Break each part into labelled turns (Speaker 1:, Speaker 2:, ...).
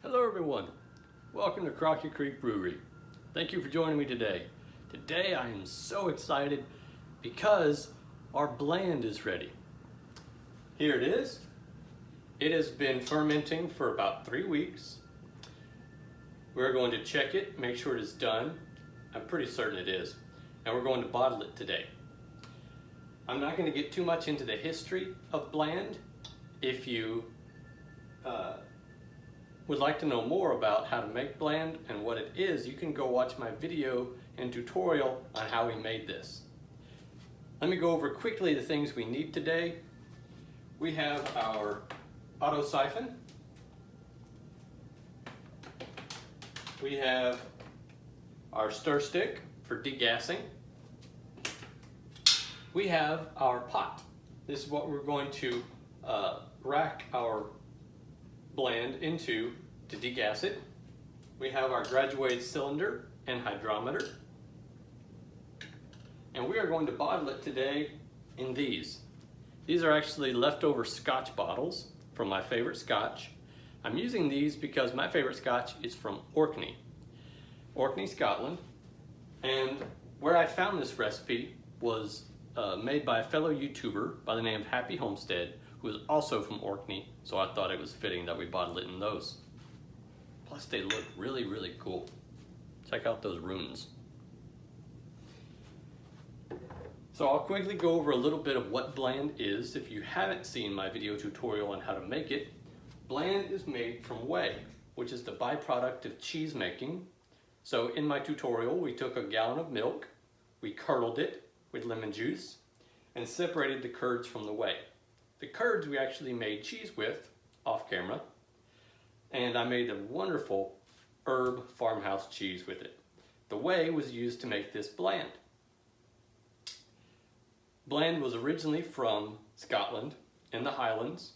Speaker 1: Hello everyone, welcome to Crocky Creek Brewery. Thank you for joining me today. Today I am so excited because our Blaand is ready. Here it is. It has been fermenting for about 3 weeks. We're going to check it, make sure it is done. I'm pretty certain it is. And we're going to bottle it today. I'm not going to get too much into the history of Blaand. If you would like to know more about how to make Blaand and what it is, you can go watch my video and tutorial on how we made this. Let me go over quickly the things we need today. We have our auto siphon. We have our stir stick for degassing. We have our pot. This is what we're going to rack our Blaand into to degas it. We have our graduated cylinder and hydrometer. And we are going to bottle it today in these. These are actually leftover Scotch bottles from my favorite Scotch. I'm using these because my favorite Scotch is from Orkney, Scotland. And where I found this recipe was made by a fellow YouTuber by the name of Happy Homestead, who is also from Orkney, so I thought it was fitting that we bottle it in those. Plus they look really, really cool. Check out those runes. So I'll quickly go over a little bit of what Blaand is. If you haven't seen my video tutorial on how to make it, Blaand is made from whey, which is the byproduct of cheese making. So in my tutorial, we took a gallon of milk, we curdled it with lemon juice, and separated the curds from the whey. The curds we actually made cheese with, off camera, and I made a wonderful herb farmhouse cheese with it. The whey was used to make this Blaand. Blaand was originally from Scotland in the Highlands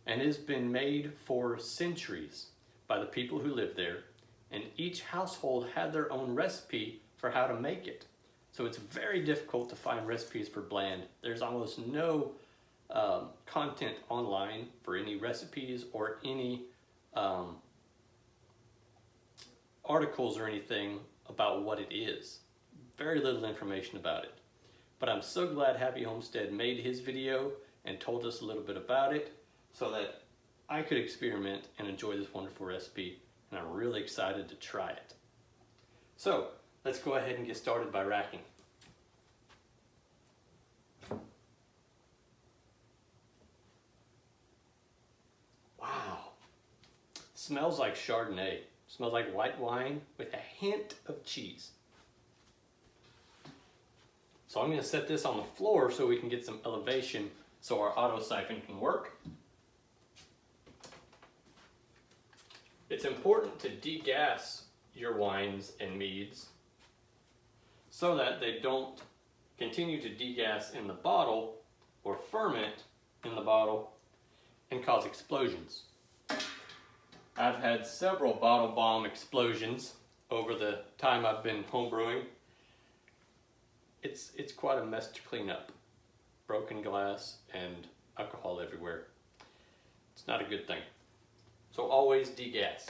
Speaker 1: and has been made for centuries by the people who live there, and each household had their own recipe for how to make it. So it's very difficult to find recipes for Blaand. There's almost no content online for any recipes or any articles or anything about what it is. Very little information about it. But I'm so glad Happy Homestead made his video and told us a little bit about it so that I could experiment and enjoy this wonderful recipe, and I'm really excited to try it. So let's go ahead and get started by racking. Wow, smells like Chardonnay. Smells like white wine with a hint of cheese. So I'm going to set this on the floor so we can get some elevation so our auto siphon can work. It's important to degas your wines and meads so that they don't continue to degas in the bottle or ferment in the bottle and cause explosions. I've had several bottle bomb explosions over the time I've been homebrewing. It's quite a mess to clean up. Broken glass and alcohol everywhere. It's not a good thing. So always degas.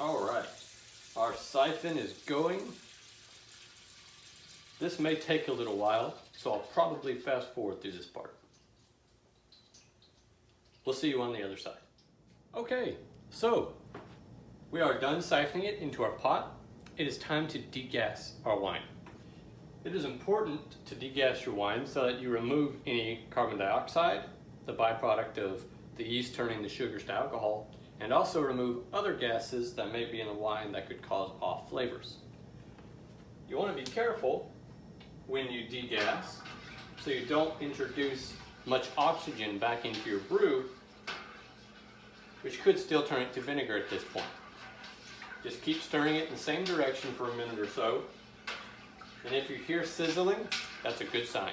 Speaker 1: All right, our siphon is going. This may take a little while, so I'll probably fast forward through this part. We'll see you on the other side. Okay, so we are done siphoning it into our pot. It is time to degas our wine. It is important to degas your wine so that you remove any carbon dioxide, the byproduct of the yeast turning the sugars to alcohol, and also remove other gases that may be in the wine that could cause off flavors. You want to be careful when you degas so you don't introduce much oxygen back into your brew, which could still turn it to vinegar at this point. Just keep stirring it in the same direction for a minute or so, and if you hear sizzling, that's a good sign.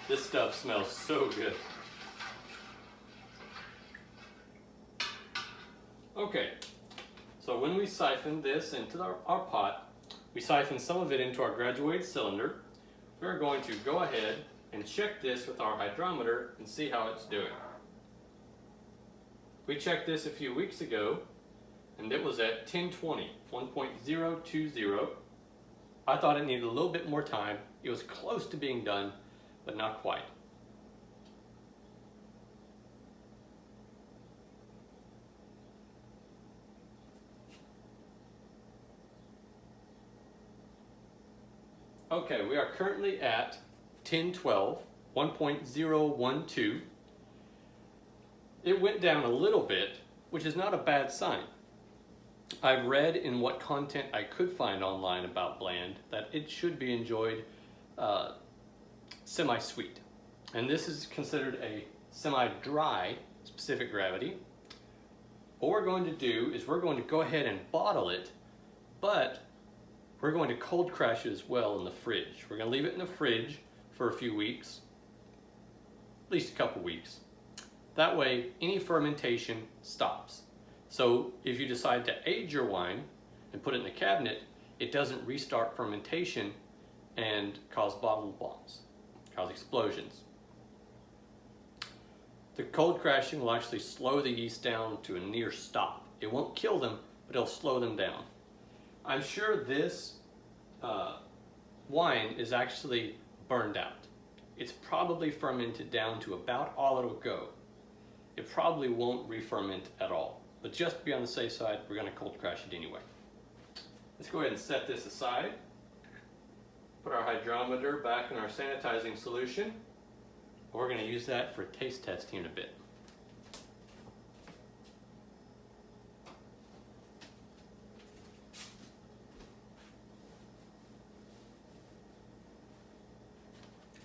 Speaker 1: This stuff smells so good. Okay, so when we siphon this into our pot, we siphon some of it into our graduated cylinder. We're going to go ahead and check this with our hydrometer and see how it's doing. We checked this a few weeks ago and it was at 1020, 1.020. I thought it needed a little bit more time. It was close to being done, but not quite. Okay, we are currently at 1012, 1.012. It went down a little bit, which is not a bad sign. I've read in what content I could find online about Blaand that it should be enjoyed semi-sweet. And this is considered a semi-dry specific gravity. What we're going to do is we're going to go ahead and bottle it, but we're going to cold crash it as well in the fridge. We're going to leave it in the fridge for a few weeks, at least a couple weeks. That way, any fermentation stops. So if you decide to age your wine and put it in the cabinet, it doesn't restart fermentation and cause bottle bombs, cause explosions. The cold crashing will actually slow the yeast down to a near stop. It won't kill them, but it'll slow them down. I'm sure this wine is actually burned out. It's probably fermented down to about all it'll go. It probably won't re-ferment at all. But just to be on the safe side, we're going to cold crash it anyway. Let's go ahead and set this aside. Put our hydrometer back in our sanitizing solution. We're going to use that for taste testing in a bit.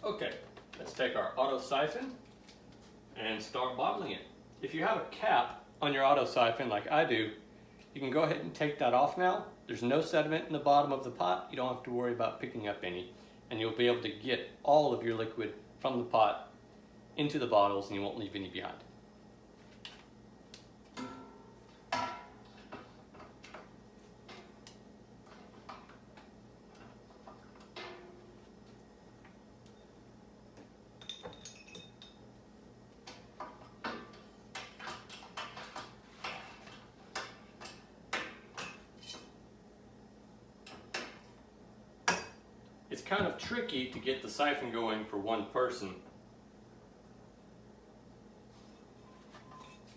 Speaker 1: Okay, let's take our auto siphon and start bottling it. If you have a cap on your auto siphon like I do, you can go ahead and take that off now. There's no sediment in the bottom of the pot. You don't have to worry about picking up any, and you'll be able to get all of your liquid from the pot into the bottles and you won't leave any behind. It's kind of tricky to get the siphon going for one person,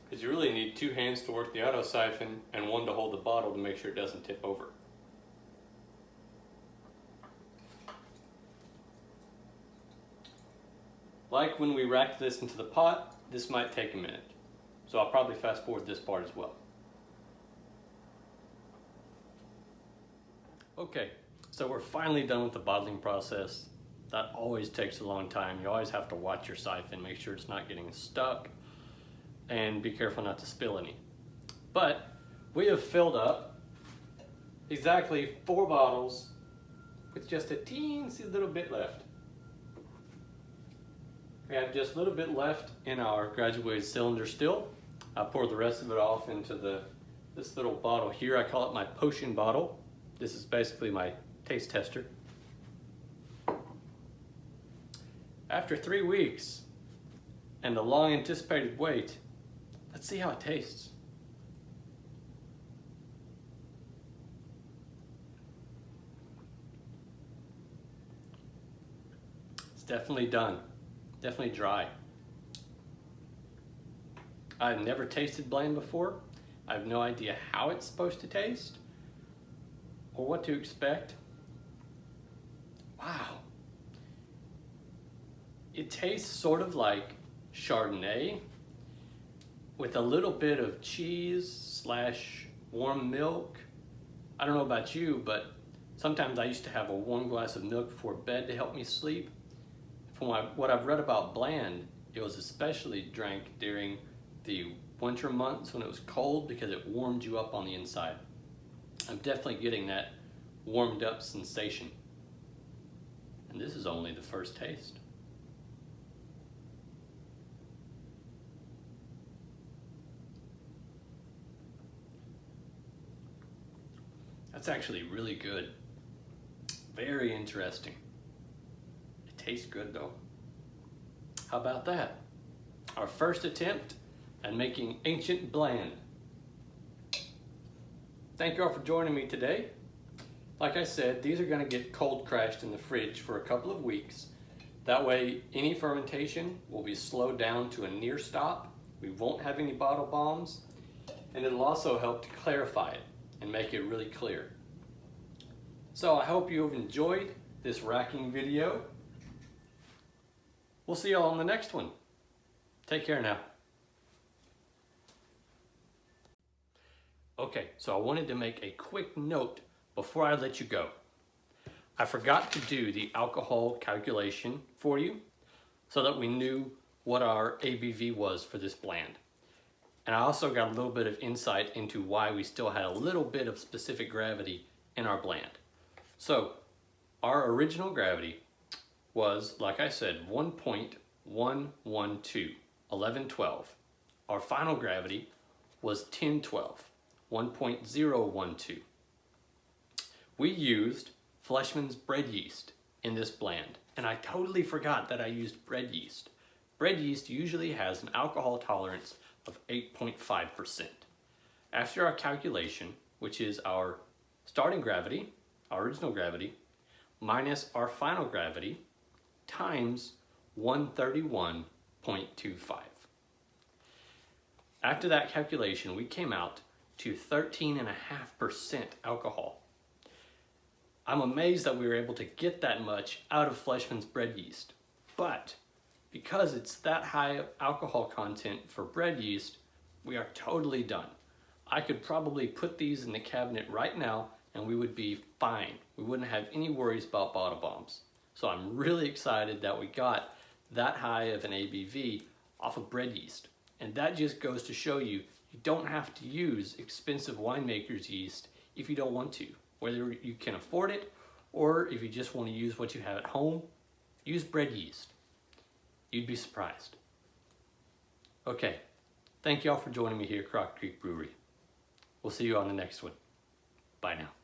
Speaker 1: because you really need two hands to work the auto siphon and one to hold the bottle to make sure it doesn't tip over. Like when we racked this into the pot, this might take a minute, so I'll probably fast forward this part as well. Okay. So we're finally done with the bottling process. That always takes a long time. You always have to watch your siphon, make sure it's not getting stuck, and be careful not to spill any. But we have filled up exactly 4 bottles with just a teensy little bit left. We have just a little bit left in our graduated cylinder still. I poured the rest of it off into this little bottle here. I call it my potion bottle. This is basically my taste tester. After 3 weeks and a long anticipated wait, let's see how it tastes. It's definitely done, definitely dry. I've never tasted Blaand before. I have no idea how it's supposed to taste or what to expect. Wow. It tastes sort of like Chardonnay with a little bit of cheese / warm milk. I don't know about you, but sometimes I used to have a warm glass of milk before bed to help me sleep. From what I've read about Blaand, it was especially drank during the winter months when it was cold because it warmed you up on the inside. I'm definitely getting that warmed up sensation. And this is only the first taste. That's actually really good. Very interesting. It tastes good though. How about that? Our first attempt at making ancient Blaand. Thank you all for joining me today. Like I said, these are going to get cold crashed in the fridge for a couple of weeks. That way, any fermentation will be slowed down to a near stop. We won't have any bottle bombs, and it'll also help to clarify it and make it really clear. So I hope you've enjoyed this racking video. We'll see you all on the next one. Take care now. Okay, so I wanted to make a quick note before I let you go. I forgot to do the alcohol calculation for you so that we knew what our ABV was for this Blaand. And I also got a little bit of insight into why we still had a little bit of specific gravity in our Blaand. So our original gravity was, like I said, 1.112, 1112. Our final gravity was 1012, 1.012. We used Fleischmann's bread yeast in this Blaand, and I totally forgot that I used bread yeast. Bread yeast usually has an alcohol tolerance of 8.5%. After our calculation, which is our starting gravity, our original gravity, minus our final gravity, times 131.25. After that calculation, we came out to 13.5% alcohol. I'm amazed that we were able to get that much out of Fleischmann's bread yeast, but because it's that high alcohol content for bread yeast, we are totally done. I could probably put these in the cabinet right now and we would be fine. We wouldn't have any worries about bottle bombs. So I'm really excited that we got that high of an ABV off of bread yeast. And that just goes to show you, you don't have to use expensive winemaker's yeast if you don't want to. Whether you can afford it or if you just want to use what you have at home, use bread yeast. You'd be surprised. Okay, thank you all for joining me here at Croc Creek Brewery. We'll see you on the next one. Bye now.